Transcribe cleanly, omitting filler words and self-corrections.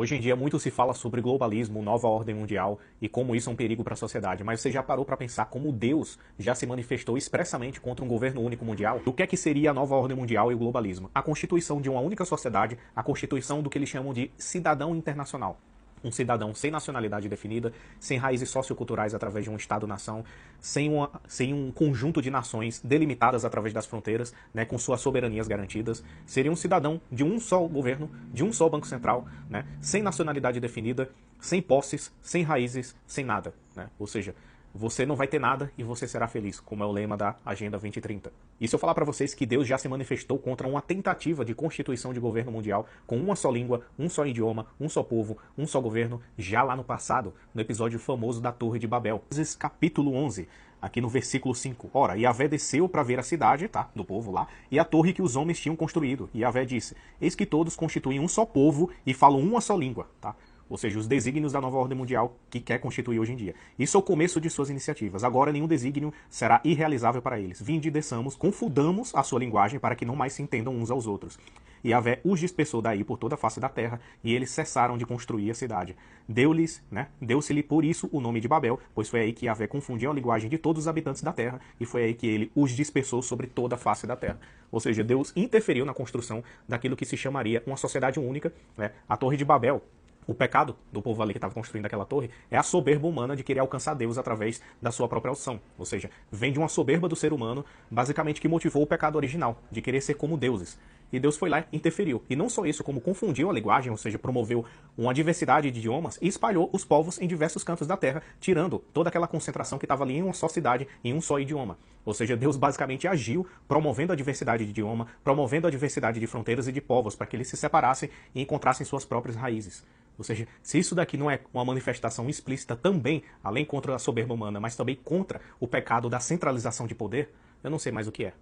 Hoje em dia muito se fala sobre globalismo, nova ordem mundial e como isso é um perigo para a sociedade, mas você já parou para pensar como Deus já se manifestou expressamente contra um governo único mundial? O que é que seria a nova ordem mundial e o globalismo? A constituição de uma única sociedade, a constituição do que eles chamam de cidadão internacional. Um cidadão sem nacionalidade definida, sem raízes socioculturais através de um Estado-nação, sem um conjunto de nações delimitadas através das fronteiras, né, com suas soberanias garantidas. Seria um cidadão de um só governo, de um só banco central, né, sem nacionalidade definida, sem posses, sem raízes, sem nada. Né? Ou seja, você não vai ter nada e você será feliz, como é o lema da Agenda 2030. E se eu falar para vocês que Deus já se manifestou contra uma tentativa de constituição de governo mundial com uma só língua, um só idioma, um só povo, um só governo, já lá no passado, no episódio famoso da Torre de Babel. Capítulo 11, aqui no versículo 5. Ora, Yahvé desceu para ver a cidade, tá, do povo lá, e a torre que os homens tinham construído. E Yahvé disse, eis que todos constituem um só povo e falam uma só língua, tá? Ou seja, os desígnios da nova ordem mundial que quer constituir hoje em dia. Isso é o começo de suas iniciativas. Agora nenhum desígnio será irrealizável para eles. Vinde e desçamos, confundamos a sua linguagem para que não mais se entendam uns aos outros. E Yahvé os dispersou daí por toda a face da terra, e eles cessaram de construir a cidade. Deu-se-lhe por isso o nome de Babel, pois foi aí que Yahvé confundiu a linguagem de todos os habitantes da terra, e foi aí que ele os dispersou sobre toda a face da terra. Ou seja, Deus interferiu na construção daquilo que se chamaria uma sociedade única, né? A Torre de Babel. O pecado do povo ali que estava construindo aquela torre é a soberba humana de querer alcançar Deus através da sua própria ação. Ou seja, vem de uma soberba do ser humano, basicamente que motivou o pecado original, de querer ser como deuses. E Deus foi lá e interferiu. E não só isso, como confundiu a linguagem, ou seja, promoveu uma diversidade de idiomas e espalhou os povos em diversos cantos da terra, tirando toda aquela concentração que estava ali em uma só cidade, em um só idioma. Ou seja, Deus basicamente agiu promovendo a diversidade de idioma, promovendo a diversidade de fronteiras e de povos, para que eles se separassem e encontrassem suas próprias raízes. Ou seja, se isso daqui não é uma manifestação explícita também, além contra a soberba humana, mas também contra o pecado da centralização de poder, eu não sei mais o que é.